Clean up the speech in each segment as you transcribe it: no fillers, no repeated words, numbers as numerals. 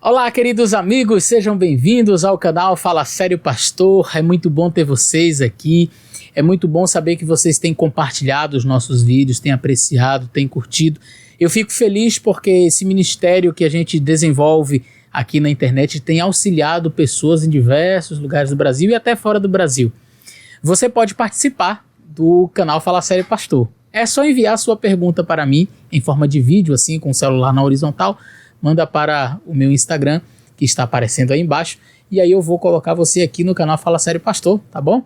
Olá, queridos amigos, sejam bem-vindos ao canal Fala Sério Pastor. É muito bom ter vocês aqui. É muito bom saber que vocês têm compartilhado os nossos vídeos, têm apreciado, têm curtido. Eu fico feliz porque esse ministério que a gente desenvolve aqui na internet tem auxiliado pessoas em diversos lugares do Brasil e até fora do Brasil. Você pode participar do canal Fala Sério Pastor. É só enviar sua pergunta para mim em forma de vídeo, assim, com o celular na horizontal. Manda para o meu Instagram, que está aparecendo aí embaixo, e aí eu vou colocar você aqui no canal Fala Sério Pastor, tá bom?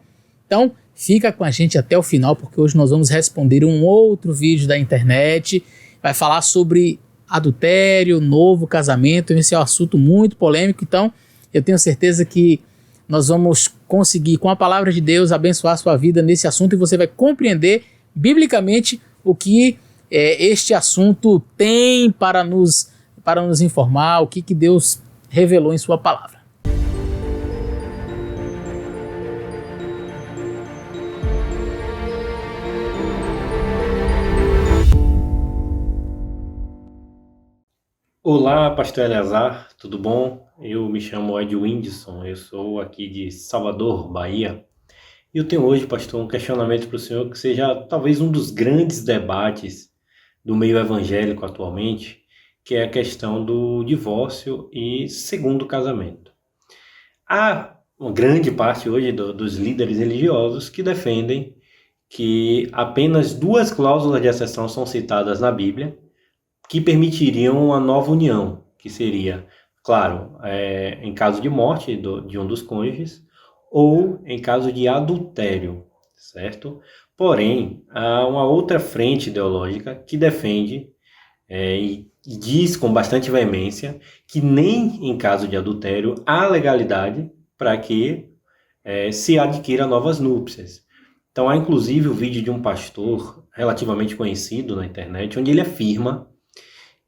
Então, fica com a gente até o final, porque hoje nós vamos responder um outro vídeo da internet, vai falar sobre adultério, novo casamento. Esse é um assunto muito polêmico, então eu tenho certeza que nós vamos conseguir, com a palavra de Deus, abençoar a sua vida nesse assunto, e você vai compreender biblicamente o que este assunto tem para nos informar, o que Deus revelou em sua palavra. Olá, pastor Eleazar, tudo bom? Eu me chamo Ed Windson, eu sou aqui de Salvador, Bahia. E eu tenho hoje, pastor, um questionamento para o senhor que seja talvez um dos grandes debates do meio evangélico atualmente, que é a questão do divórcio e segundo casamento. Há uma grande parte hoje dos líderes religiosos que defendem que apenas 2 cláusulas de exceção são citadas na Bíblia que permitiriam uma nova união, que seria, claro, em caso de morte de um dos cônjuges ou em caso de adultério, certo? Porém, há uma outra frente ideológica que defende e diz com bastante veemência que nem em caso de adultério há legalidade para que se adquira novas núpcias. Então há inclusive o vídeo de um pastor relativamente conhecido na internet, onde ele afirma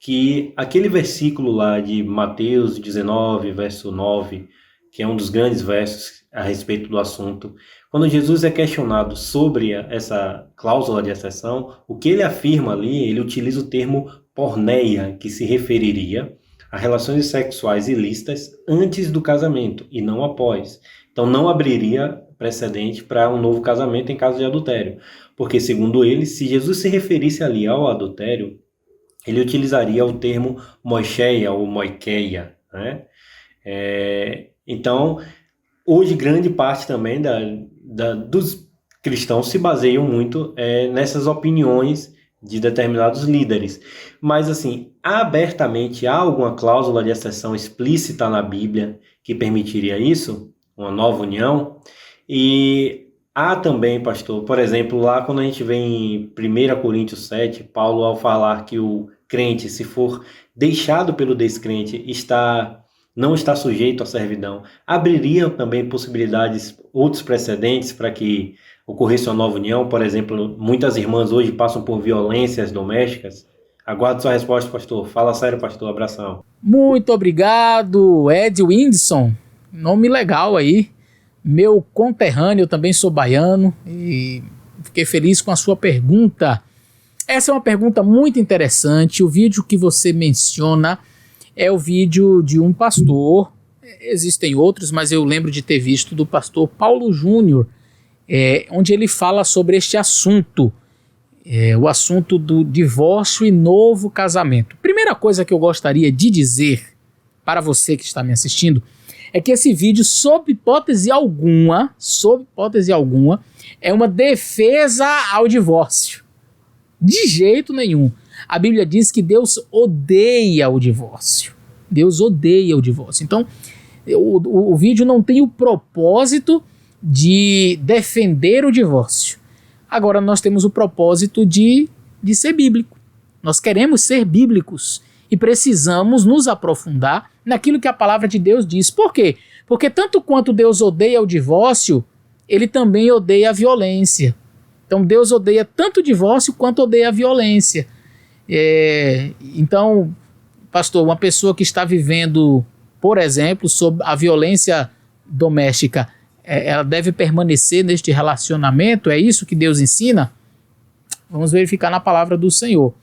que aquele versículo lá de Mateus 19, verso 9, que é um dos grandes versos a respeito do assunto, quando Jesus é questionado sobre essa cláusula de exceção, o que ele afirma ali, ele utiliza o termo porneia, que se referiria a relações sexuais ilícitas antes do casamento e não após. Então não abriria precedente para um novo casamento em caso de adultério, porque segundo ele, se Jesus se referisse ali ao adultério, ele utilizaria o termo moicheia ou moikeia, né? Então, hoje grande parte também dos cristãos se baseiam muito nessas opiniões de determinados líderes. Mas, assim, abertamente, há alguma cláusula de exceção explícita na Bíblia que permitiria isso? Uma nova união? E há também, pastor, por exemplo, lá quando a gente vê em 1 Coríntios 7, Paulo, ao falar que o crente, se for deixado pelo descrente, não está sujeito à servidão, abririam também possibilidades, outros precedentes para que ocorresse uma nova união? Por exemplo, muitas irmãs hoje passam por violências domésticas. Aguardo sua resposta, pastor. Fala sério, pastor. Abração. Muito obrigado, Ed Windson. Nome legal aí. Meu conterrâneo, eu também sou baiano e fiquei feliz com a sua pergunta. Essa é uma pergunta muito interessante. O vídeo que você menciona é o vídeo de um pastor. Existem outros, mas eu lembro de ter visto do pastor Paulo Júnior, onde ele fala sobre este assunto, o assunto do divórcio e novo casamento. Primeira coisa que eu gostaria de dizer para você que está me assistindo é que esse vídeo, sob hipótese alguma, é uma defesa ao divórcio. De jeito nenhum. A Bíblia diz que Deus odeia o divórcio. Deus odeia o divórcio. Então, o vídeo não tem o propósito de defender o divórcio. Agora, nós temos o propósito de ser bíblico. Nós queremos ser bíblicos e precisamos nos aprofundar naquilo que a palavra de Deus diz. Por quê? Porque tanto quanto Deus odeia o divórcio, ele também odeia a violência. Então Deus odeia tanto o divórcio quanto odeia a violência. Então, pastor, uma pessoa que está vivendo, por exemplo, sob a violência doméstica, ela deve permanecer neste relacionamento? É isso que Deus ensina? Vamos verificar na palavra do Senhor.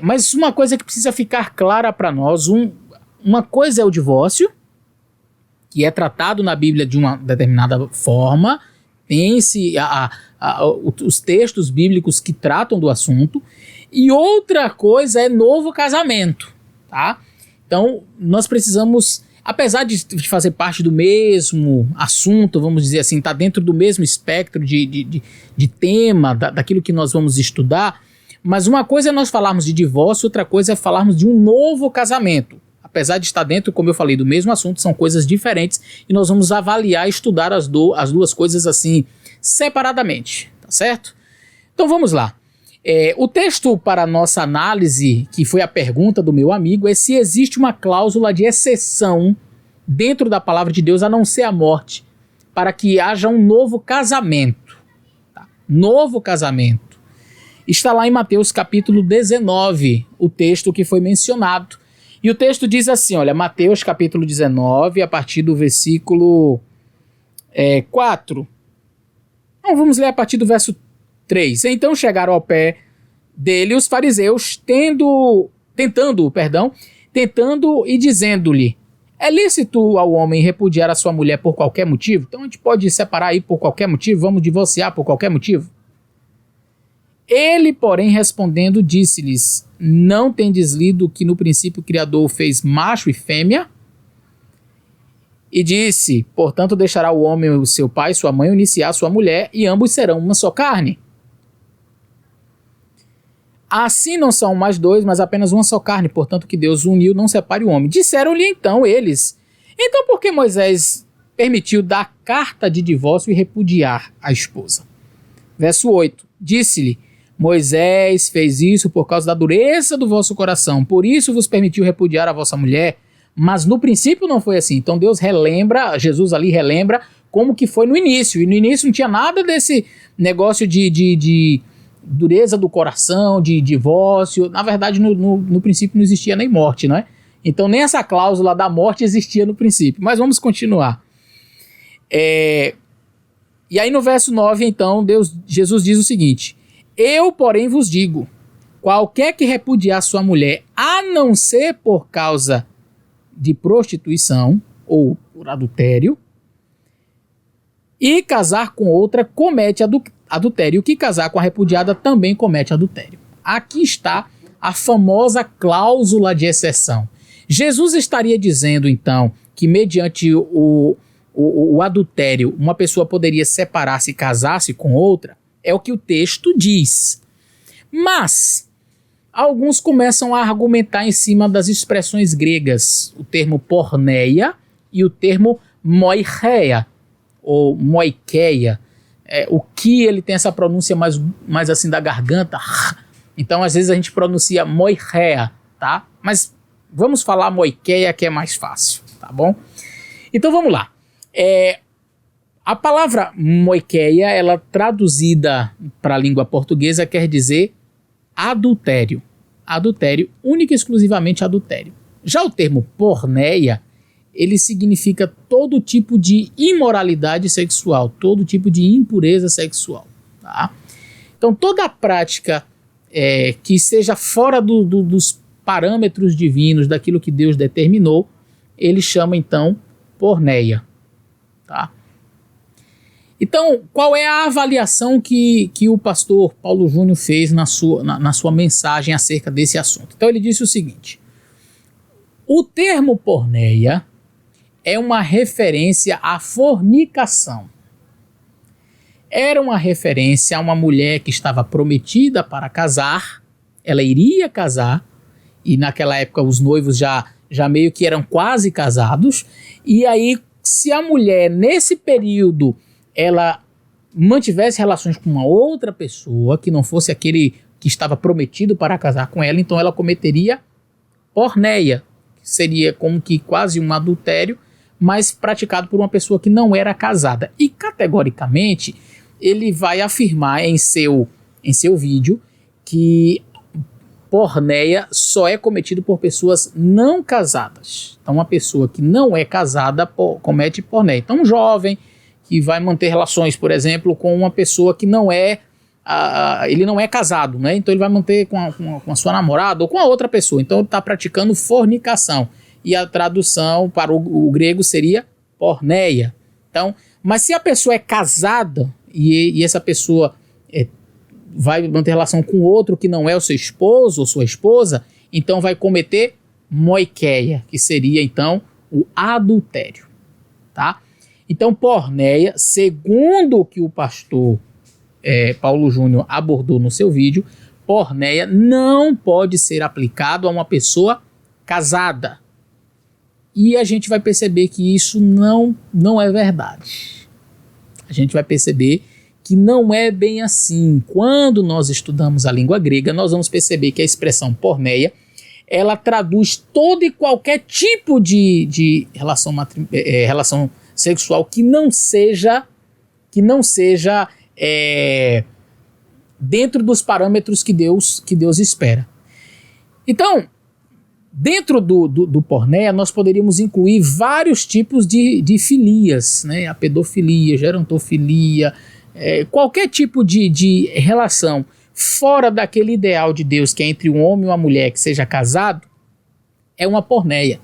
Mas uma coisa que precisa ficar clara para nós, uma coisa é o divórcio, que é tratado na Bíblia de uma determinada forma, tem-se os textos bíblicos que tratam do assunto, e outra coisa é novo casamento, tá? Então, nós precisamos, apesar de fazer parte do mesmo assunto, vamos dizer assim, tá dentro do mesmo espectro de tema, daquilo que nós vamos estudar, mas uma coisa é nós falarmos de divórcio, outra coisa é falarmos de um novo casamento. Apesar de estar dentro, como eu falei, do mesmo assunto, são coisas diferentes e nós vamos avaliar e estudar as duas coisas assim, separadamente, tá certo? Então vamos lá. O texto para nossa análise, que foi a pergunta do meu amigo, é se existe uma cláusula de exceção dentro da palavra de Deus, a não ser a morte, para que haja um novo casamento. Tá? Novo casamento. Está lá em Mateus capítulo 19, o texto que foi mencionado. E o texto diz assim, olha, Mateus capítulo 19, a partir do versículo 4. Então vamos ler a partir do verso 3. Então chegaram ao pé dele os fariseus, tentando e dizendo-lhe, é lícito ao homem repudiar a sua mulher por qualquer motivo? Então a gente pode separar aí por qualquer motivo, vamos divorciar por qualquer motivo? Ele, porém, respondendo, disse-lhes, não tendes lido que no princípio o Criador fez macho e fêmea? E disse, portanto deixará o homem o seu pai e sua mãe unir-se-á a sua mulher, e ambos serão uma só carne. Assim não são mais dois, mas apenas uma só carne, portanto que Deus uniu, não separe o homem. Disseram-lhe então eles, então por que Moisés permitiu dar carta de divórcio e repudiar a esposa? Verso 8, disse-lhe, Moisés fez isso por causa da dureza do vosso coração, por isso vos permitiu repudiar a vossa mulher, mas no princípio não foi assim. Então Deus relembra, Jesus ali relembra como que foi no início, e no início não tinha nada desse negócio de dureza do coração, de divórcio. Na verdade no princípio não existia nem morte, não é? Então nem essa cláusula da morte existia no princípio, mas vamos continuar. E aí no verso 9 então Jesus diz o seguinte, eu, porém, vos digo, qualquer que repudiar sua mulher, a não ser por causa de prostituição ou por adultério, e casar com outra, comete adultério. O que casar com a repudiada também comete adultério. Aqui está a famosa cláusula de exceção. Jesus estaria dizendo, então, que mediante o adultério, uma pessoa poderia separar-se e casar-se com outra? É o que o texto diz. Mas alguns começam a argumentar em cima das expressões gregas, o termo porneia e o termo moicheia, ou moikeia. O que ele tem essa pronúncia mais assim da garganta. Então às vezes a gente pronuncia moicheia, tá? Mas vamos falar moikeia que é mais fácil, tá bom? Então vamos lá. A palavra moikeia, ela traduzida para a língua portuguesa quer dizer adultério. Adultério, única e exclusivamente adultério. Já o termo porneia, ele significa todo tipo de imoralidade sexual, todo tipo de impureza sexual. Tá? Então toda a prática que seja fora dos parâmetros divinos, daquilo que Deus determinou, ele chama então porneia. Tá? Então, qual é a avaliação que o pastor Paulo Júnior fez na sua mensagem acerca desse assunto? Então ele disse o seguinte, o termo porneia é uma referência à fornicação. Era uma referência a uma mulher que estava prometida para casar, ela iria casar, e naquela época os noivos já meio que eram quase casados, e aí se a mulher nesse período ela mantivesse relações com uma outra pessoa, que não fosse aquele que estava prometido para casar com ela, então ela cometeria porneia, que seria como que quase um adultério, mas praticado por uma pessoa que não era casada. E categoricamente, ele vai afirmar em seu vídeo que porneia só é cometido por pessoas não casadas. Então uma pessoa que não é casada comete porneia. Então um jovem que vai manter relações, por exemplo, com uma pessoa que não é, ele não é casado, né? Então ele vai manter com a sua namorada ou com a outra pessoa. Então ele está praticando fornicação. e a tradução para o grego seria porneia. Então, mas se a pessoa é casada e essa pessoa vai manter relação com outro que não é o seu esposo ou sua esposa, então vai cometer moikeia, que seria então o adultério, tá? Então, porneia, segundo o que o pastor Paulo Júnior abordou no seu vídeo, porneia não pode ser aplicado a uma pessoa casada. E a gente vai perceber que isso não é verdade. A gente vai perceber que não é bem assim. Quando nós estudamos a língua grega, nós vamos perceber que a expressão porneia, ela traduz todo e qualquer tipo de relação sexual que não seja dentro dos parâmetros que Deus espera. Então, dentro do porneia, nós poderíamos incluir vários tipos de filias, né? A pedofilia, gerontofilia, qualquer tipo de relação fora daquele ideal de Deus, que é entre um homem e uma mulher que seja casado, é uma porneia.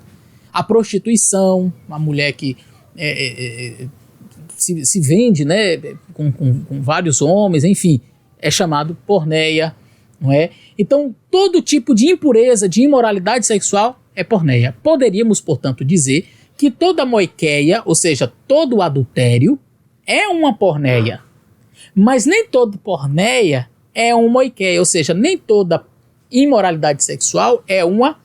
A prostituição, uma mulher que se vende, né, com vários homens, enfim, é chamado porneia, não é? Então, todo tipo de impureza, de imoralidade sexual é porneia. Poderíamos, portanto, dizer que toda moikeia, ou seja, todo adultério, é uma porneia. Mas nem toda porneia é uma moikeia, ou seja, nem toda imoralidade sexual é uma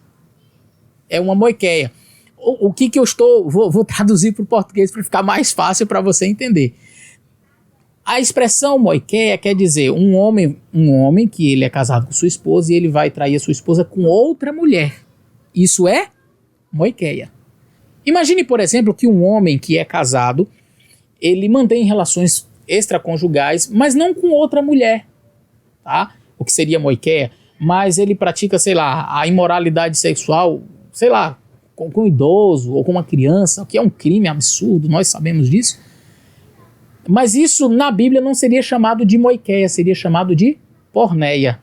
moikeia. O que eu vou traduzir para o português para ficar mais fácil para você entender. A expressão moikeia quer dizer um homem que ele é casado com sua esposa e ele vai trair a sua esposa com outra mulher. Isso é moikeia. Imagine, por exemplo, que um homem que é casado, ele mantém relações extraconjugais, mas não com outra mulher, tá? O que seria moikeia, mas ele pratica, sei lá, a imoralidade sexual, sei lá, com um idoso ou com uma criança, o que é um crime absurdo, nós sabemos disso. Mas isso na Bíblia não seria chamado de moikeia, seria chamado de porneia.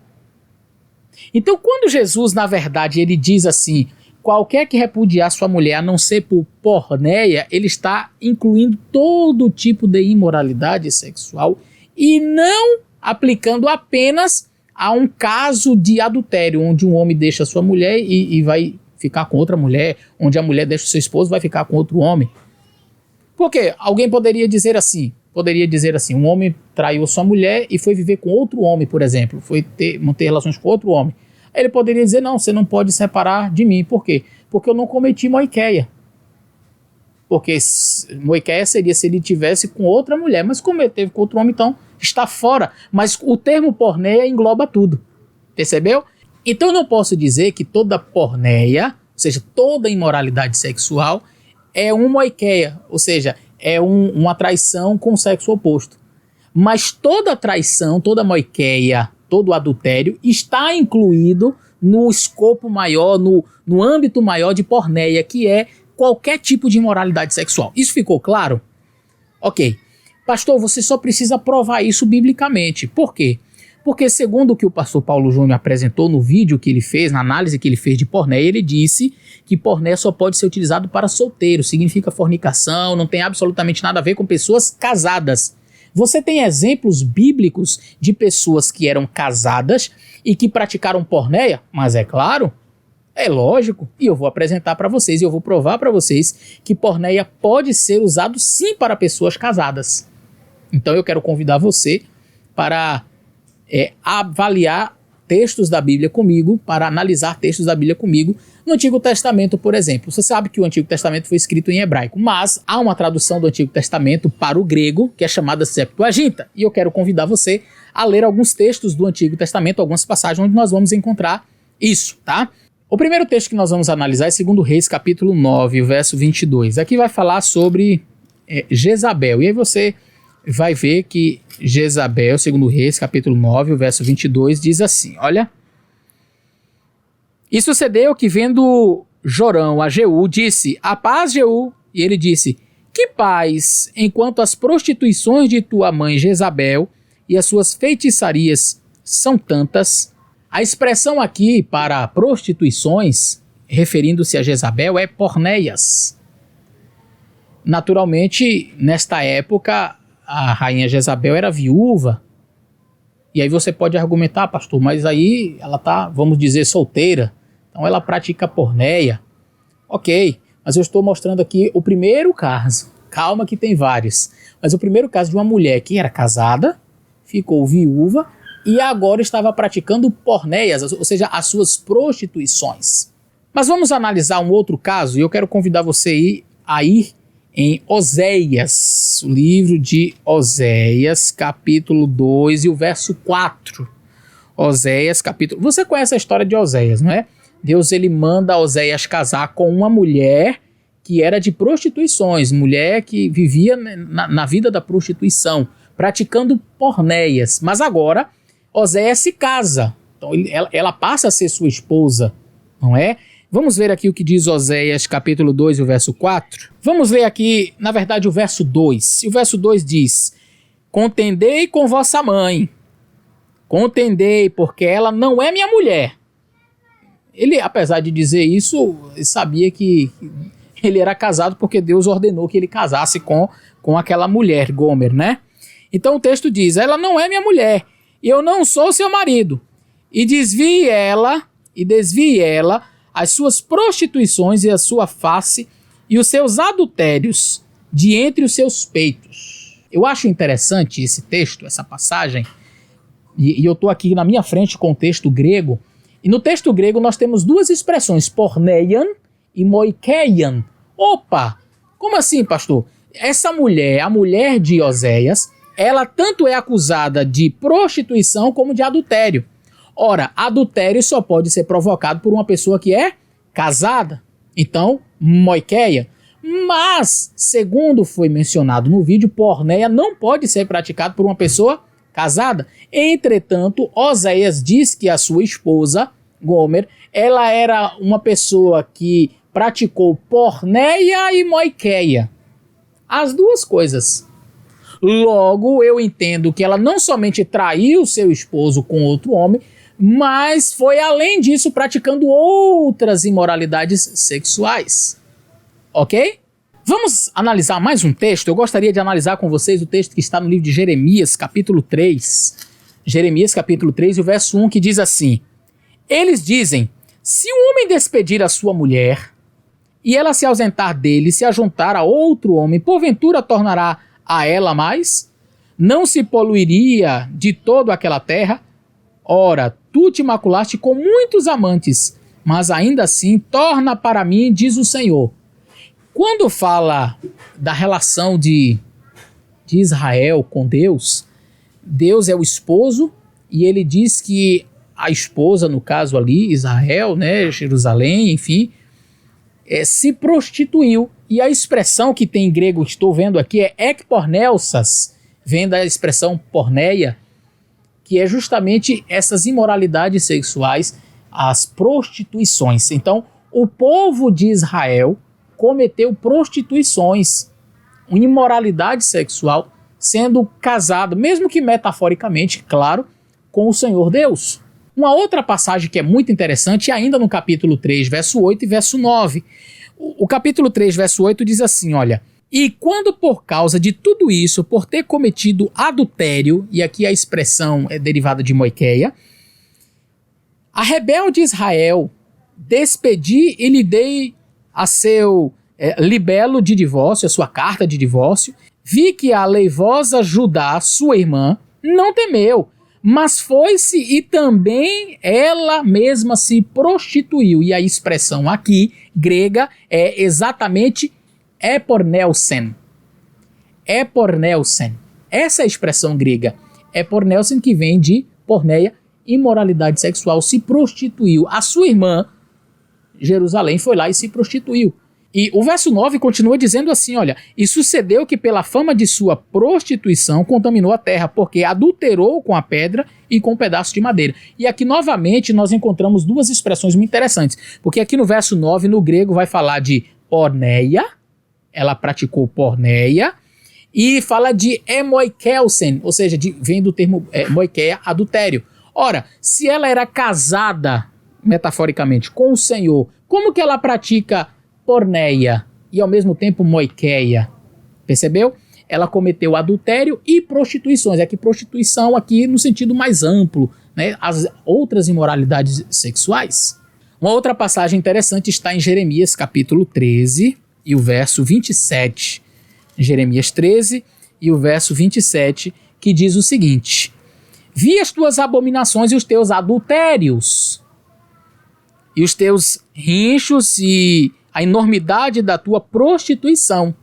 Então, quando Jesus, na verdade, ele diz assim, qualquer que repudiar sua mulher a não ser por porneia, ele está incluindo todo tipo de imoralidade sexual e não aplicando apenas a um caso de adultério, onde um homem deixa sua mulher e vai ficar com outra mulher, onde a mulher deixa o seu esposo e vai ficar com outro homem. Por quê? Alguém poderia dizer assim, um homem traiu sua mulher e foi viver com outro homem, por exemplo, manter relações com outro homem. Aí ele poderia dizer, não, você não pode separar de mim. Por quê? Porque eu não cometi moikeia. Porque moikeia seria se ele tivesse com outra mulher, mas como ele teve com outro homem, então está fora. Mas o termo porneia engloba tudo. Percebeu? Então eu não posso dizer que toda porneia, ou seja, toda imoralidade sexual, é uma moikeia, ou seja, é uma traição com o sexo oposto. Mas toda traição, toda moikeia, todo adultério está incluído no escopo maior, no âmbito maior de porneia, que é qualquer tipo de imoralidade sexual. Isso ficou claro? Ok. Pastor, você só precisa provar isso biblicamente. Por quê? Porque segundo o que o pastor Paulo Júnior apresentou no vídeo que ele fez, na análise que ele fez de porneia, ele disse que porneia só pode ser utilizado para solteiros, significa fornicação, não tem absolutamente nada a ver com pessoas casadas. Você tem exemplos bíblicos de pessoas que eram casadas e que praticaram porneia? Mas é claro, é lógico, e eu vou apresentar para vocês, e eu vou provar para vocês que porneia pode ser usado sim para pessoas casadas. Então eu quero convidar você para avaliar textos da Bíblia comigo, para analisar textos da Bíblia comigo. No Antigo Testamento, por exemplo, você sabe que o Antigo Testamento foi escrito em hebraico, mas há uma tradução do Antigo Testamento para o grego, que é chamada Septuaginta, e eu quero convidar você a ler alguns textos do Antigo Testamento, algumas passagens onde nós vamos encontrar isso, tá? O primeiro texto que nós vamos analisar é 2 Reis, capítulo 9, verso 22. Aqui vai falar sobre Jezabel, e aí você vai ver que Jezabel, 2 Reis, capítulo 9, verso 22, diz assim, olha. E sucedeu que vendo Jorão a Jeú, disse, a paz, Jeú, e ele disse, que paz, enquanto as prostituições de tua mãe Jezabel e as suas feitiçarias são tantas. A expressão aqui para prostituições referindo-se a Jezabel, é Pornéias. Naturalmente, nesta época, a rainha Jezabel era viúva. E aí você pode argumentar, pastor, mas aí ela está, vamos dizer, solteira. Então ela pratica porneia. Ok, mas eu estou mostrando aqui o primeiro caso. Calma que tem vários. Mas o primeiro caso de uma mulher que era casada, ficou viúva e agora estava praticando porneias, ou seja, as suas prostituições. Mas vamos analisar um outro caso e eu quero convidar você a ir em Oséias, o livro de Oséias, capítulo 2 e o verso 4. Oséias, capítulo... Você conhece a história de Oséias, não é? Deus ele manda Oséias casar com uma mulher que era de prostituições, mulher que vivia na vida da prostituição, praticando porneias. Mas agora, Oséias se casa, então ela passa a ser sua esposa, não é? Vamos ver aqui o que diz Oséias, capítulo 2, o verso 4. Vamos ler aqui, na verdade, o verso 2. E o verso 2 diz: contendei com vossa mãe, contendei, porque ela não é minha mulher. Ele, apesar de dizer isso, sabia que ele era casado porque Deus ordenou que ele casasse com aquela mulher, Gomer, né? Então o texto diz: ela não é minha mulher, e eu não sou seu marido. E desvie ela as suas prostituições e a sua face e os seus adultérios de entre os seus peitos. Eu acho interessante esse texto, essa passagem, e eu estou aqui na minha frente com o texto grego, e no texto grego nós temos duas expressões, porneian e moikeian. Opa, como assim, pastor? Essa mulher, a mulher de Oséias, ela tanto é acusada de prostituição como de adultério. Ora, adultério só pode ser provocado por uma pessoa que é casada. Então, moikeia. Mas, segundo foi mencionado no vídeo, porneia não pode ser praticado por uma pessoa casada. Entretanto, Oséias diz que a sua esposa, Gomer, ela era uma pessoa que praticou porneia e moikeia. As duas coisas. Logo, eu entendo que ela não somente traiu seu esposo com outro homem, mas foi além disso praticando outras imoralidades sexuais. Ok? Vamos analisar mais um texto. Eu gostaria de analisar com vocês o texto que está no livro de Jeremias, capítulo 3. Jeremias, capítulo 3, e o verso 1, que diz assim: eles dizem, se um homem despedir a sua mulher, e ela se ausentar dele, se ajuntar a outro homem, porventura tornará a ela mais? Não se poluiria de todo aquela terra? Ora, tu te maculaste com muitos amantes, mas ainda assim torna para mim, diz o Senhor. Quando fala da relação de Israel com Deus, Deus é o esposo e ele diz que a esposa, no caso ali, Israel, né, Jerusalém, enfim, se prostituiu. E a expressão que tem em grego, estou vendo aqui, é ekpornelsas, vem da expressão porneia, que é justamente essas imoralidades sexuais, as prostituições. Então, o povo de Israel cometeu prostituições, uma imoralidade sexual, sendo casado, mesmo que metaforicamente, claro, com o Senhor Deus. Uma outra passagem que é muito interessante, ainda no capítulo 3, verso 8 e verso 9. O capítulo 3, verso 8 diz assim, olha: e quando por causa de tudo isso, por ter cometido adultério, e aqui a expressão é derivada de moikeia, a rebelde Israel despedi e lhe dei a seu libelo de divórcio, a sua carta de divórcio, vi que a leivosa Judá, sua irmã, não temeu, mas foi-se e também ela mesma se prostituiu. E a expressão aqui, grega, é exatamente epornelsen. Epornelsen. Essa é a expressão grega. Epornelsen, que vem de porneia, imoralidade sexual, se prostituiu. A sua irmã, Jerusalém, foi lá e se prostituiu. E o verso 9 continua dizendo assim, olha: e sucedeu que pela fama de sua prostituição contaminou a terra, porque adulterou com a pedra e com um pedaço de madeira. E aqui novamente nós encontramos duas expressões muito interessantes, porque aqui no verso 9 no grego vai falar de porneia, ela praticou porneia, e fala de emoikelsen, ou seja, vem do termo moikeia, adultério. Ora, se ela era casada, metaforicamente, com o Senhor, como que ela pratica porneia e ao mesmo tempo moikeia? Percebeu? Ela cometeu adultério e prostituições. Aqui prostituição aqui no sentido mais amplo, né? As outras imoralidades sexuais. Uma outra passagem interessante está em Jeremias capítulo 13 e o verso 27. Jeremias 13 e o verso 27, que diz o seguinte: vi as tuas abominações e os teus adultérios, e os teus rinchos e a enormidade da tua prostituição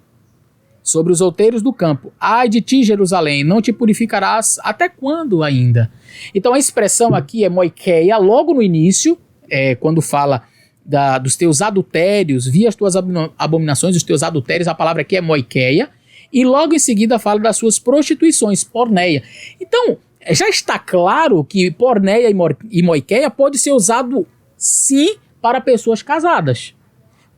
sobre os outeiros do campo. Ai de ti, Jerusalém, não te purificarás até quando ainda? Então a expressão aqui é moikeia, logo no início, quando fala dos teus adultérios, vi as tuas abominações, os teus adultérios, a palavra aqui é moikeia, e logo em seguida fala das suas prostituições, porneia. Então, já está claro que porneia e moikeia pode ser usado sim para pessoas casadas.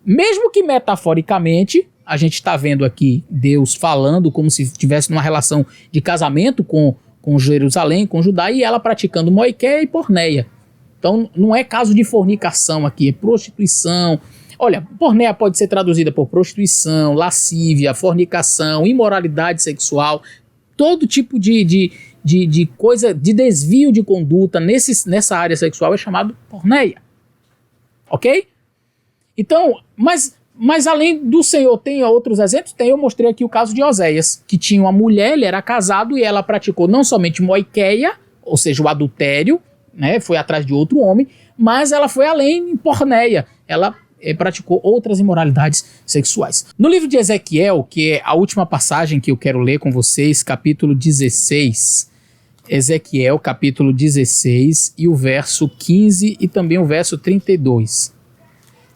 Mesmo que metaforicamente, a gente está vendo aqui Deus falando como se estivesse numa relação de casamento com Jerusalém, com Judá, e ela praticando moikeia e porneia. Então não é caso de fornicação aqui, é prostituição. Olha, porneia pode ser traduzida por prostituição, lascívia, fornicação, imoralidade sexual, todo tipo de coisa, de desvio de conduta nessa área sexual é chamado porneia. Ok? Então, mas além do Senhor, tem outros exemplos? Tem, eu mostrei aqui o caso de Oséias, que tinha uma mulher, ele era casado e ela praticou não somente moikeia, ou seja, o adultério, né, foi atrás de outro homem, mas ela foi além em porneia, ela praticou outras imoralidades sexuais. No livro de Ezequiel, que é a última passagem que eu quero ler com vocês, capítulo 16, Ezequiel, capítulo 16, e o verso 15 e também o verso 32.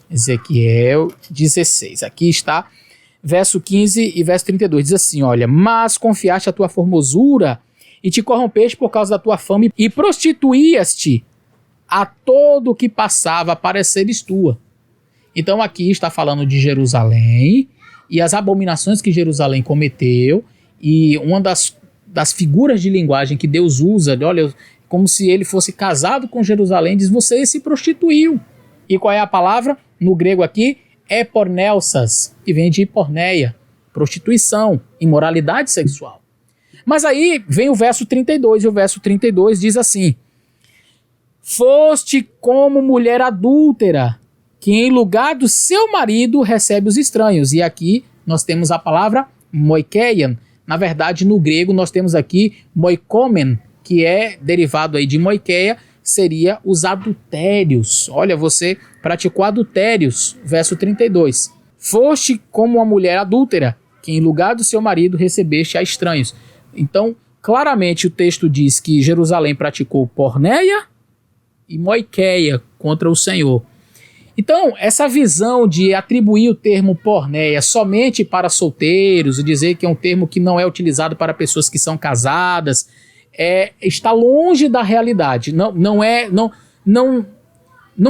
Ezequiel 16, aqui está, verso 15 e verso 32, diz assim, olha, mas confiaste a tua formosura e te corrompeste por causa da tua fama e prostituías-te a todo o que passava para seres tua. Então aqui está falando de Jerusalém e as abominações que Jerusalém cometeu, e uma das figuras de linguagem que Deus usa, olha, como se ele fosse casado com Jerusalém, diz, você se prostituiu. E qual é a palavra? No grego aqui, é pornelsas, que vem de porneia, prostituição, imoralidade sexual. Mas aí vem o verso 32, e o verso 32 diz assim, foste como mulher adúltera, que em lugar do seu marido recebe os estranhos. E aqui nós temos a palavra moikeian. Na verdade, no grego nós temos aqui moikomen, que é derivado aí de moikeia, seria os adultérios. Olha, você praticou adultérios, verso 32. Foste como uma mulher adúltera, que em lugar do seu marido recebeste a estranhos. Então, claramente o texto diz que Jerusalém praticou porneia e moikeia contra o Senhor. Então, essa visão de atribuir o termo porneia somente para solteiros e dizer que é um termo que não é utilizado para pessoas que são casadas, está longe da realidade, não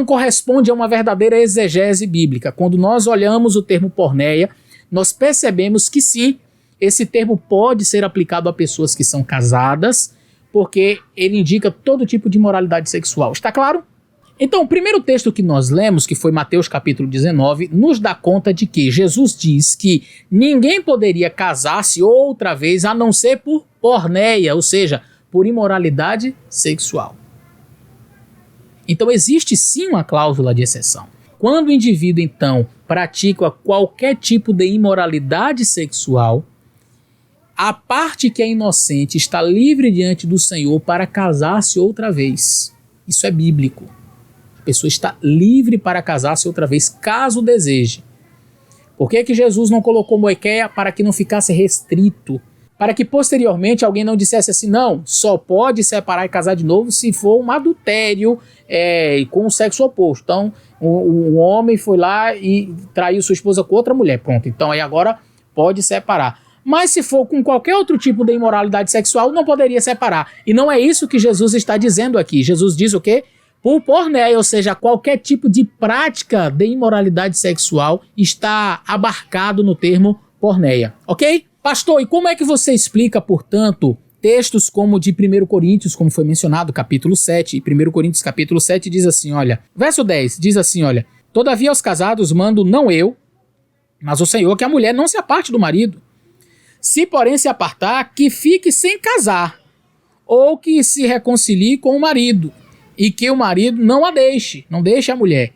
corresponde a uma verdadeira exegese bíblica. Quando nós olhamos o termo porneia, nós percebemos que sim, esse termo pode ser aplicado a pessoas que são casadas, porque ele indica todo tipo de imoralidade sexual. Está claro? Então, o primeiro texto que nós lemos, que foi Mateus capítulo 19, nos dá conta de que Jesus diz que ninguém poderia casar-se outra vez a não ser por porneia, ou seja, por imoralidade sexual. Então existe sim uma cláusula de exceção. Quando o indivíduo então pratica qualquer tipo de imoralidade sexual, a parte que é inocente está livre diante do Senhor para casar-se outra vez. Isso é bíblico. A pessoa está livre para casar-se outra vez, caso deseje. Por que Jesus não colocou moikeia? Para que não ficasse restrito. Para que posteriormente alguém não dissesse assim, não, só pode separar e casar de novo se for um adultério com o sexo oposto. Então, um homem foi lá e traiu sua esposa com outra mulher. Pronto, então aí agora pode separar. Mas se for com qualquer outro tipo de imoralidade sexual, não poderia separar. E não é isso que Jesus está dizendo aqui. Jesus diz o quê? Por porneia, ou seja, qualquer tipo de prática de imoralidade sexual está abarcado no termo porneia, ok? Pastor, e como é que você explica, portanto, textos como de 1 Coríntios, como foi mencionado, capítulo 7, e 1 Coríntios capítulo 7 diz assim, olha, verso 10 diz assim, olha, Todavia aos casados mando não eu, mas o Senhor, que a mulher não se aparte do marido. Se porém se apartar, que fique sem casar, ou que se reconcilie com o marido, e que o marido não a deixe, não deixe a mulher.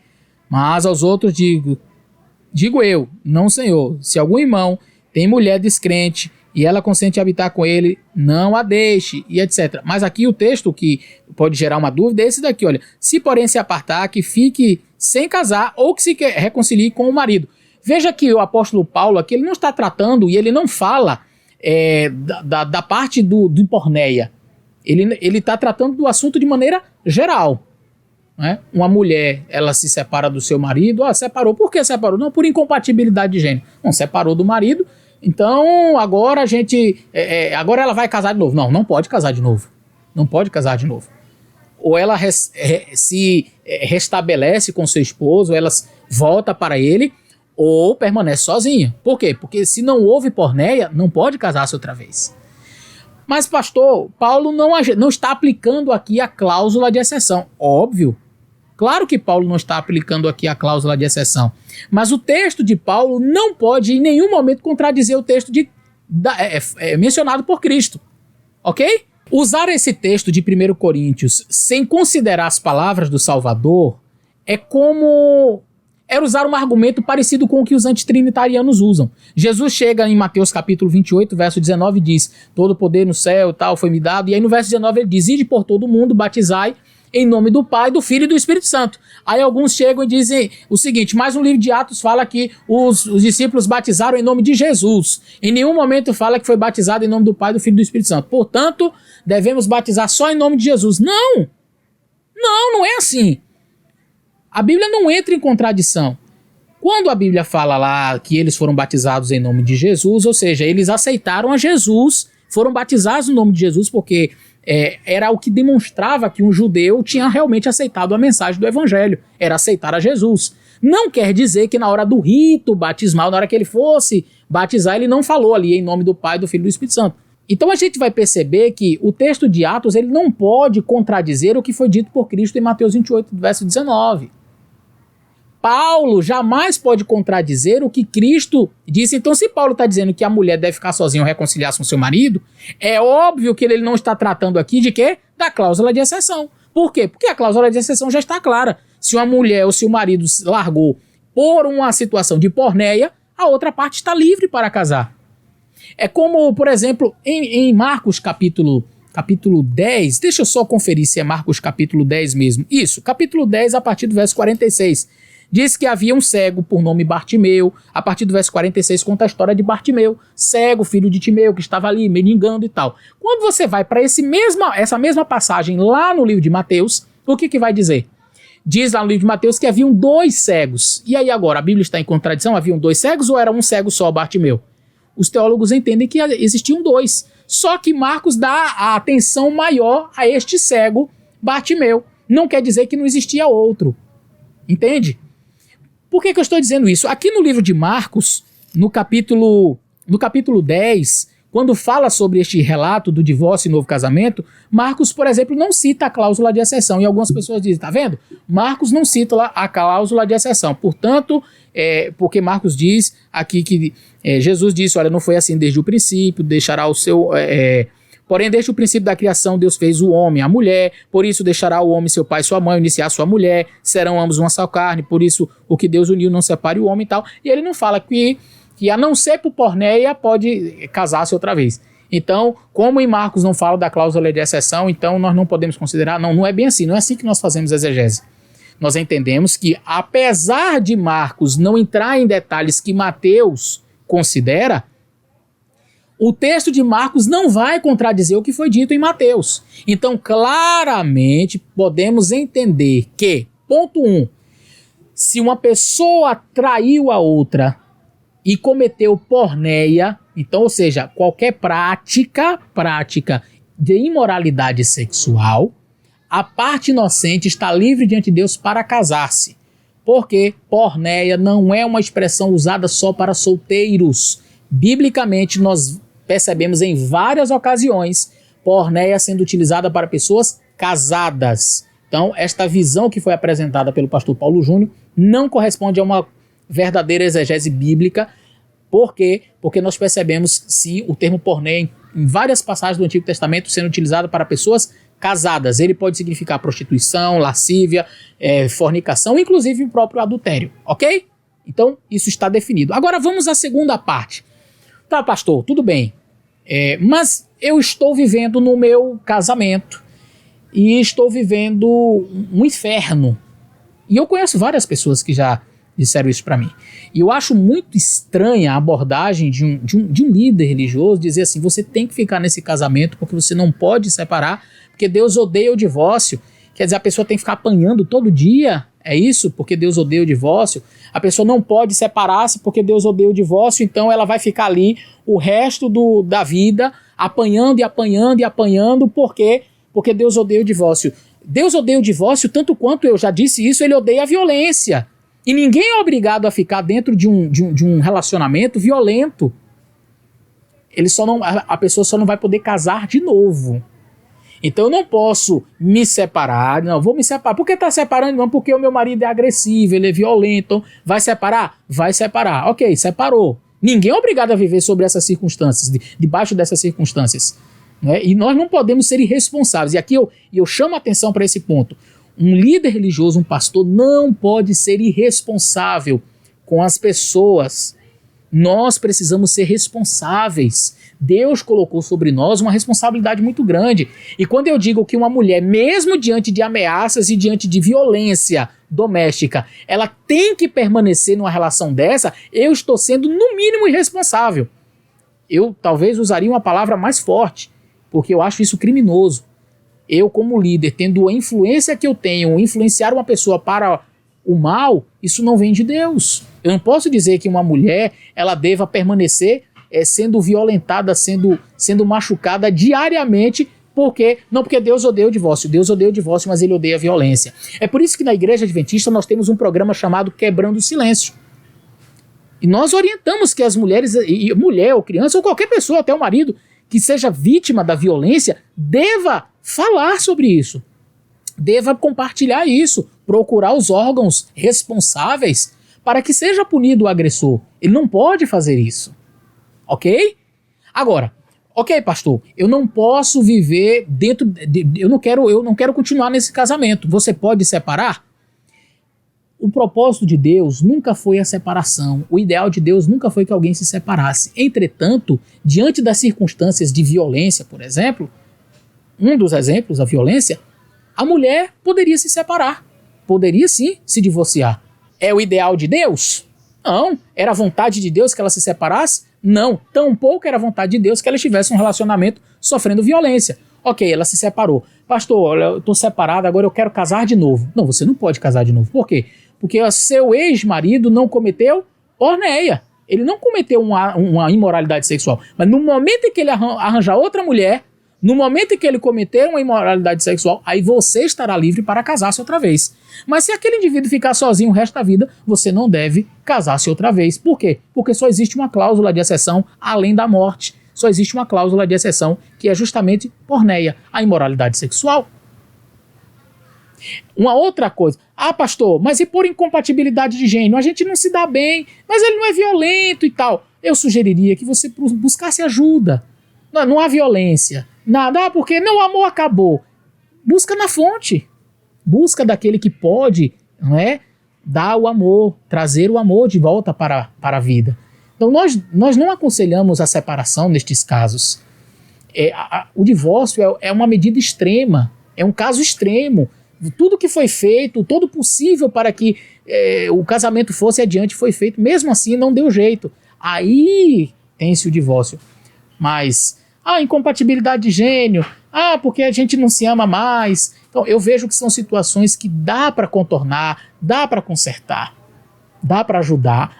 Mas aos outros digo eu, não Senhor, se algum irmão tem mulher descrente, e ela consente habitar com ele, não a deixe, e etc. Mas aqui o texto que pode gerar uma dúvida é esse daqui, olha. Se porém se apartar, que fique sem casar, ou que se reconcilie com o marido. Veja que o apóstolo Paulo aqui, ele não está tratando, e ele não fala da parte do porneia. Ele está tratando do assunto de maneira geral. Né? Uma mulher, ela se separa do seu marido, separou. Por que separou? Não, por incompatibilidade de gênero. Não, separou do marido, então agora agora ela vai casar de novo. Não, não pode casar de novo. Não pode casar de novo. Ou ela se restabelece com seu esposo, ou ela volta para ele, ou permanece sozinha. Por quê? Porque se não houve porneia, não pode casar-se outra vez. Mas, pastor, Paulo não está aplicando aqui a cláusula de exceção. Óbvio. Claro que Paulo não está aplicando aqui a cláusula de exceção. Mas o texto de Paulo não pode em nenhum momento contradizer o texto mencionado por Cristo. Ok? Usar esse texto de 1 Coríntios sem considerar as palavras do Salvador era usar um argumento parecido com o que os antitrinitarianos usam. Jesus chega em Mateus capítulo 28, verso 19 e diz: todo poder no céu e tal foi me dado. E aí no verso 19 ele diz: ide por todo mundo, batizai em nome do Pai, do Filho e do Espírito Santo. Aí alguns chegam e dizem o seguinte: mas no livro de Atos fala que os discípulos batizaram em nome de Jesus. Em nenhum momento fala que foi batizado em nome do Pai, do Filho e do Espírito Santo. Portanto, devemos batizar só em nome de Jesus. Não! Não é assim. A Bíblia não entra em contradição. Quando a Bíblia fala lá que eles foram batizados em nome de Jesus, ou seja, eles aceitaram a Jesus, foram batizados no nome de Jesus porque era o que demonstrava que um judeu tinha realmente aceitado a mensagem do Evangelho, era aceitar a Jesus. Não quer dizer que na hora do rito batismal, na hora que ele fosse batizar, ele não falou ali em nome do Pai, do Filho e do Espírito Santo. Então a gente vai perceber que o texto de Atos ele não pode contradizer o que foi dito por Cristo em Mateus 28, verso 19. Paulo jamais pode contradizer o que Cristo disse. Então, se Paulo está dizendo que a mulher deve ficar sozinha ou reconciliar-se com seu marido, é óbvio que ele não está tratando aqui de quê? Da cláusula de exceção. Por quê? Porque a cláusula de exceção já está clara. Se uma mulher ou se o marido largou por uma situação de porneia, a outra parte está livre para casar. É como, por exemplo, em Marcos capítulo 10, deixa eu só conferir se é Marcos capítulo 10 mesmo. Isso, capítulo 10 a partir do verso 46. Diz que havia um cego por nome Bartimeu. A partir do verso 46 conta a história de Bartimeu, cego, filho de Timeu, que estava ali mendigando e tal. Quando você vai para essa mesma passagem lá no livro de Mateus, o que vai dizer? Diz lá no livro de Mateus que haviam 2 cegos. E aí agora, a Bíblia está em contradição? Haviam 2 cegos ou era um cego só, Bartimeu? Os teólogos entendem que existiam 2. Só que Marcos dá a atenção maior a este cego, Bartimeu. Não quer dizer que não existia outro. Entende? Por que eu estou dizendo isso? Aqui no livro de Marcos, no capítulo 10, quando fala sobre este relato do divórcio e novo casamento, Marcos, por exemplo, não cita a cláusula de exceção. E algumas pessoas dizem, tá vendo? Marcos não cita lá a cláusula de exceção. Portanto, porque Marcos diz aqui que Jesus disse, olha, não foi assim desde o princípio, deixará o seu... Porém, desde o princípio da criação, Deus fez o homem e a mulher, por isso deixará o homem seu pai e sua mãe, iniciar sua mulher, serão ambos uma só carne, por isso o que Deus uniu não separe o homem e tal. E ele não fala que a não ser por porneia pode casar-se outra vez. Então, como em Marcos não fala da cláusula de exceção, então nós não podemos considerar, não é bem assim, não é assim que nós fazemos exegese. Nós entendemos que, apesar de Marcos não entrar em detalhes que Mateus considera, o texto de Marcos não vai contradizer o que foi dito em Mateus. Então, claramente, podemos entender que, ponto 1, se uma pessoa traiu a outra e cometeu porneia, então, ou seja, qualquer prática de imoralidade sexual, a parte inocente está livre diante de Deus para casar-se. Porque porneia não é uma expressão usada só para solteiros. Biblicamente, nós percebemos em várias ocasiões porneia sendo utilizada para pessoas casadas. Então, esta visão que foi apresentada pelo pastor Paulo Júnior Não corresponde a uma verdadeira exegese bíblica. Por quê? Porque nós percebemos, sim, o termo porneia em várias passagens do Antigo Testamento sendo utilizado para pessoas casadas. Ele pode significar prostituição, lascívia, fornicação, inclusive o próprio adultério, ok? Então, isso está definido. Agora, vamos à segunda parte. Tá, pastor, tudo bem. Mas eu estou vivendo no meu casamento e estou vivendo um inferno. E eu conheço várias pessoas que já disseram isso para mim. E eu acho muito estranha a abordagem de um líder religioso dizer assim, você tem que ficar nesse casamento porque você não pode separar, porque Deus odeia o divórcio. Quer dizer, a pessoa tem que ficar apanhando todo dia, é isso? Porque Deus odeia o divórcio. A pessoa não pode separar-se porque Deus odeia o divórcio, então ela vai ficar ali o resto da vida apanhando e apanhando e apanhando, porque Deus odeia o divórcio. Deus odeia o divórcio tanto quanto, eu já disse isso, ele odeia a violência. E ninguém é obrigado a ficar dentro de um relacionamento violento. A pessoa só não vai poder casar de novo. Então eu não posso me separar, não, vou me separar. Por que está separando? Não, porque o meu marido é agressivo, ele é violento. Vai separar? Vai separar. Ok, separou. Ninguém é obrigado a viver sobre essas circunstâncias, debaixo dessas circunstâncias. Né? E nós não podemos ser irresponsáveis. E aqui eu chamo a atenção para esse ponto. Um líder religioso, um pastor, não pode ser irresponsável com as pessoas. Nós precisamos ser responsáveis. Deus colocou sobre nós uma responsabilidade muito grande. E quando eu digo que uma mulher, mesmo diante de ameaças e diante de violência doméstica, ela tem que permanecer numa relação dessa, eu estou sendo, no mínimo, irresponsável. Eu talvez usaria uma palavra mais forte, porque eu acho isso criminoso. Eu, como líder, tendo a influência que eu tenho, influenciar uma pessoa para o mal, isso não vem de Deus. Eu não posso dizer que uma mulher ela deva permanecer sendo violentada, sendo machucada diariamente, porque Deus odeia o divórcio. Deus odeia o divórcio, mas ele odeia a violência. É por isso que na Igreja Adventista nós temos um programa chamado Quebrando o Silêncio. E nós orientamos que as mulheres, mulher ou criança, ou qualquer pessoa, até o marido, que seja vítima da violência, deva falar sobre isso, deva compartilhar isso, procurar os órgãos responsáveis para que seja punido o agressor. Ele não pode fazer isso, ok? Agora, ok, pastor, eu não posso viver dentro, eu não quero continuar nesse casamento. Você pode separar? O propósito de Deus nunca foi a separação. O ideal de Deus nunca foi que alguém se separasse. Entretanto, diante das circunstâncias de violência, por exemplo, um dos exemplos, a violência, a mulher poderia se separar. Poderia sim se divorciar. É o ideal de Deus? Não. Era a vontade de Deus que ela se separasse? Não. Tampouco era a vontade de Deus que ela estivesse em um relacionamento sofrendo violência. Ok, ela se separou. Pastor, olha, eu estou separada, agora eu quero casar de novo. Não, você não pode casar de novo. Por quê? Porque o seu ex-marido não cometeu porneia. Ele não cometeu uma imoralidade sexual. Mas no momento em que ele arranjar outra mulher, no momento em que ele cometer uma imoralidade sexual, aí você estará livre para casar-se outra vez. Mas se aquele indivíduo ficar sozinho o resto da vida, você não deve casar-se outra vez. Por quê? Porque só existe uma cláusula de exceção além da morte. Só existe uma cláusula de exceção que é justamente porneia, a imoralidade sexual. Uma outra coisa, pastor, mas e por incompatibilidade de gênero? A gente não se dá bem, mas ele não é violento e tal. Eu sugeriria que você buscasse ajuda. Não há violência, nada, porque o amor acabou. Busca na fonte, busca daquele que pode, não é, dar o amor, trazer o amor de volta para a vida. Então nós não aconselhamos a separação nestes casos. O divórcio é uma medida extrema, é um caso extremo. Tudo que foi feito, todo possível para que o casamento fosse adiante foi feito. Mesmo assim não deu jeito. Aí tem-se o divórcio. Mas, incompatibilidade de gênero, porque a gente não se ama mais. Então eu vejo que são situações que dá para contornar, dá para consertar, dá para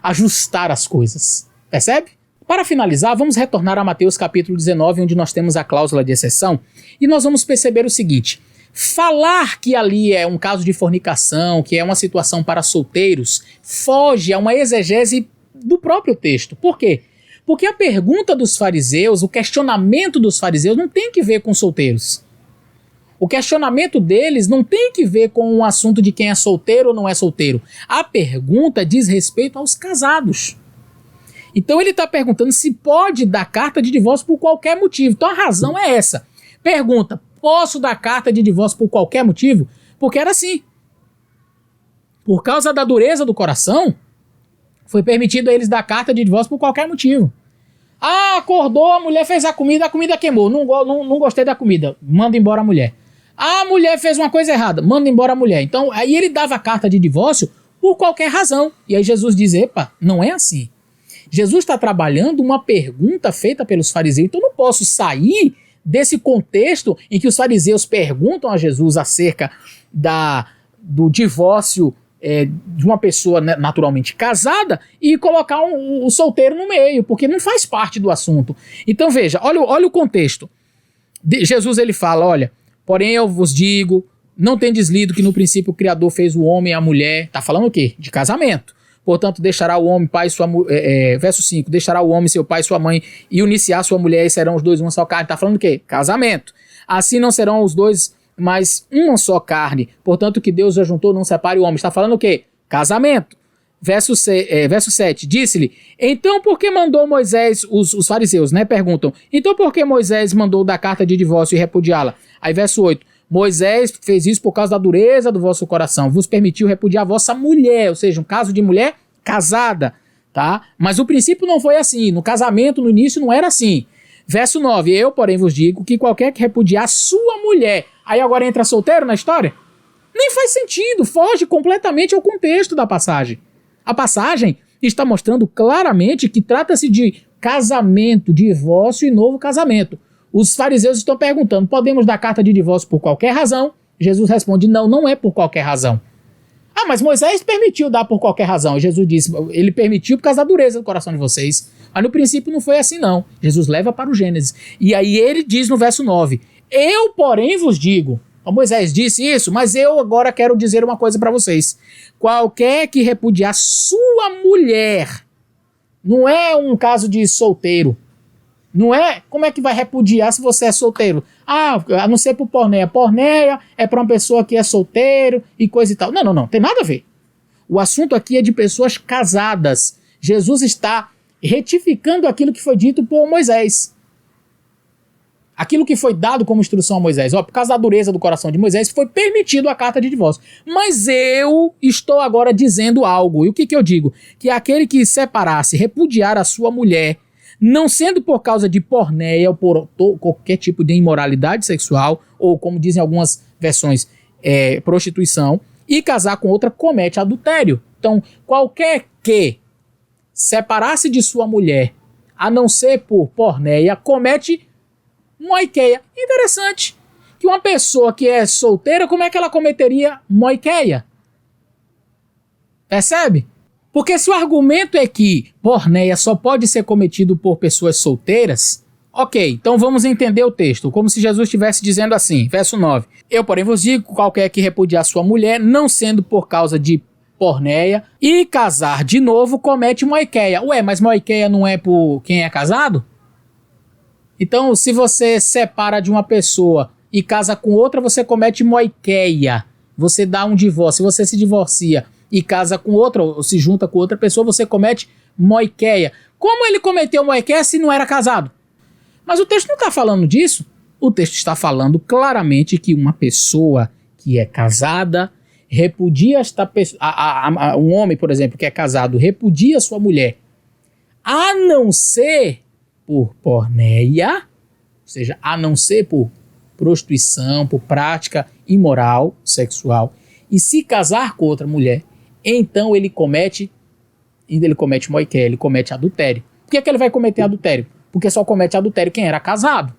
ajustar as coisas. Percebe? Para finalizar, vamos retornar a Mateus capítulo 19, onde nós temos a cláusula de exceção, e nós vamos perceber o seguinte: falar que ali é um caso de fornicação, que é uma situação para solteiros, foge a uma exegese do próprio texto. Por quê? Porque a pergunta dos fariseus, o questionamento dos fariseus não tem que ver com solteiros. O questionamento deles não tem que ver com o assunto de quem é solteiro ou não é solteiro. A pergunta diz respeito aos casados. Então ele está perguntando se pode dar carta de divórcio por qualquer motivo. Então a razão é essa. Pergunta, posso dar carta de divórcio por qualquer motivo? Porque era assim. Por causa da dureza do coração, foi permitido a eles dar carta de divórcio por qualquer motivo. Ah, acordou, a mulher fez a comida queimou. Não gostei da comida, manda embora a mulher. Ah, a mulher fez uma coisa errada, manda embora a mulher. Então, aí ele dava carta de divórcio por qualquer razão. E aí Jesus diz, epa, não é assim. Jesus está trabalhando uma pergunta feita pelos fariseus. Então eu não posso sair desse contexto em que os fariseus perguntam a Jesus acerca do divórcio de uma pessoa naturalmente casada e colocar o solteiro no meio, porque não faz parte do assunto. Então veja, olha o contexto. Jesus ele fala, olha, porém eu vos digo, não tendes lido que no princípio o Criador fez o homem e a mulher. Tá falando o quê? De casamento. Portanto, deixará o homem pai e sua mulher, verso 5, deixará o homem seu pai e sua mãe e unir-se-á sua mulher e serão os dois uma só carne. Tá falando o quê? Casamento. Assim não serão os dois mais uma só carne. Portanto, o que Deus já juntou, não separe o homem. Está falando o quê? Casamento. Verso 7, disse-lhe, então por que mandou Moisés, os fariseus, né, perguntam, então por que Moisés mandou dar carta de divórcio e repudiá-la? Aí verso 8, Moisés fez isso por causa da dureza do vosso coração, vos permitiu repudiar a vossa mulher, ou seja, um caso de mulher casada, tá? Mas o princípio não foi assim, no casamento, no início, não era assim. Verso 9, eu, porém, vos digo que qualquer que repudiar sua mulher, aí agora entra solteiro na história? Nem faz sentido, foge completamente ao contexto da passagem. A passagem está mostrando claramente que trata-se de casamento, divórcio e novo casamento. Os fariseus estão perguntando, podemos dar carta de divórcio por qualquer razão? Jesus responde, não, não é por qualquer razão. Ah, mas Moisés permitiu dar por qualquer razão. Jesus disse, ele permitiu por causa da dureza do coração de vocês. Mas no princípio não foi assim não. Jesus leva para o Gênesis. E aí ele diz no verso 9, eu, porém, vos digo... Moisés disse isso, mas eu agora quero dizer uma coisa para vocês. Qualquer que repudiar sua mulher, não é um caso de solteiro, não é? Como é que vai repudiar se você é solteiro? Ah, a não ser por porneia. Porneia é para uma pessoa que é solteiro e coisa e tal. Não, tem nada a ver. O assunto aqui é de pessoas casadas. Jesus está retificando aquilo que foi dito por Moisés. Aquilo que foi dado como instrução a Moisés, por causa da dureza do coração de Moisés, foi permitido a carta de divórcio. Mas eu estou agora dizendo algo. E o que eu digo? Que aquele que separasse, repudiar a sua mulher, não sendo por causa de porneia ou por qualquer tipo de imoralidade sexual, ou como dizem algumas versões, prostituição, e casar com outra, comete adultério. Então, qualquer que separasse de sua mulher, a não ser por porneia, comete moiqueia. Interessante que uma pessoa que é solteira, como é que ela cometeria moiqueia? Percebe? Porque se o argumento é que porneia só pode ser cometido por pessoas solteiras, ok, então vamos entender o texto, como se Jesus estivesse dizendo assim, verso 9, eu porém vos digo, qualquer que repudiar sua mulher, não sendo por causa de porneia, e casar de novo, comete moiqueia. Ué, mas moiqueia não é por quem é casado? Então, se você separa de uma pessoa e casa com outra, você comete moiqueia. Você dá um divórcio. Se você se divorcia e casa com outra, ou se junta com outra pessoa, você comete moiqueia. Como ele cometeu moiqueia se não era casado? Mas o texto não está falando disso. O texto está falando claramente que uma pessoa que é casada repudia esta pessoa. Um homem, por exemplo, que é casado, repudia sua mulher. A não ser por porneia, ou seja, a não ser por prostituição, por prática imoral, sexual, e se casar com outra mulher, então ele comete moiqueia, ele comete adultério. Por que ele vai cometer adultério? Porque só comete adultério quem era casado.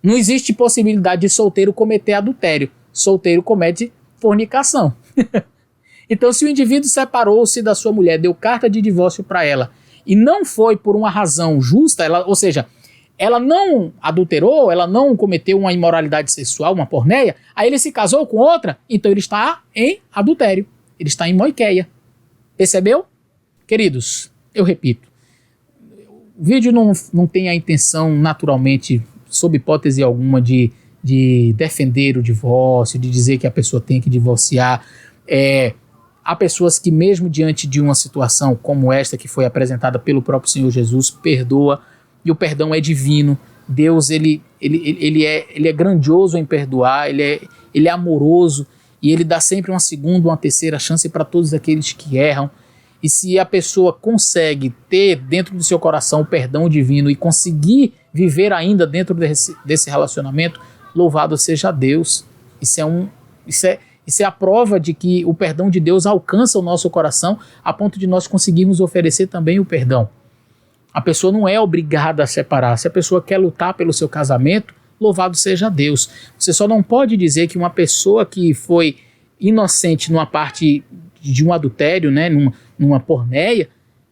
Não existe possibilidade de solteiro cometer adultério. Solteiro comete fornicação. Então, se o indivíduo separou-se da sua mulher, deu carta de divórcio para ela, e não foi por uma razão justa, ou seja, ela não adulterou, ela não cometeu uma imoralidade sexual, uma porneia, aí ele se casou com outra, então ele está em adultério, ele está em moiqueia. Percebeu? Queridos, eu repito, o vídeo não tem a intenção, naturalmente, sob hipótese alguma, de de defender o divórcio, de dizer que a pessoa tem que divorciar. Há pessoas que mesmo diante de uma situação como esta que foi apresentada pelo próprio Senhor Jesus, perdoa, e o perdão é divino. Deus ele é grandioso em perdoar, ele é amoroso, e ele dá sempre uma segunda, uma terceira chance para todos aqueles que erram. E se a pessoa consegue ter dentro do seu coração o perdão divino e conseguir viver ainda dentro desse relacionamento, louvado seja Deus. Isso é a prova de que o perdão de Deus alcança o nosso coração a ponto de nós conseguirmos oferecer também o perdão. A pessoa não é obrigada a separar. Se a pessoa quer lutar pelo seu casamento, louvado seja Deus. Você só não pode dizer que uma pessoa que foi inocente numa parte de um adultério, né, numa porneia,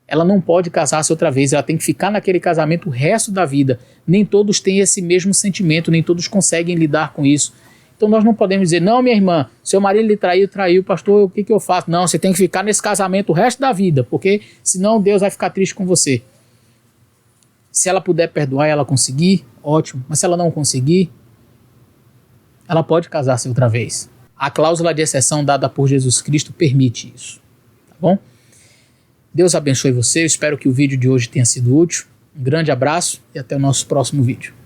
ela não pode casar-se outra vez. Ela tem que ficar naquele casamento o resto da vida. Nem todos têm esse mesmo sentimento, nem todos conseguem lidar com isso. Então nós não podemos dizer, não, minha irmã, seu marido lhe traiu, pastor, o que eu faço? Não, você tem que ficar nesse casamento o resto da vida, porque senão Deus vai ficar triste com você. Se ela puder perdoar e ela conseguir, ótimo. Mas se ela não conseguir, ela pode casar-se outra vez. A cláusula de exceção dada por Jesus Cristo permite isso. Tá bom? Deus abençoe você. Eu espero que o vídeo de hoje tenha sido útil. Um grande abraço e até o nosso próximo vídeo.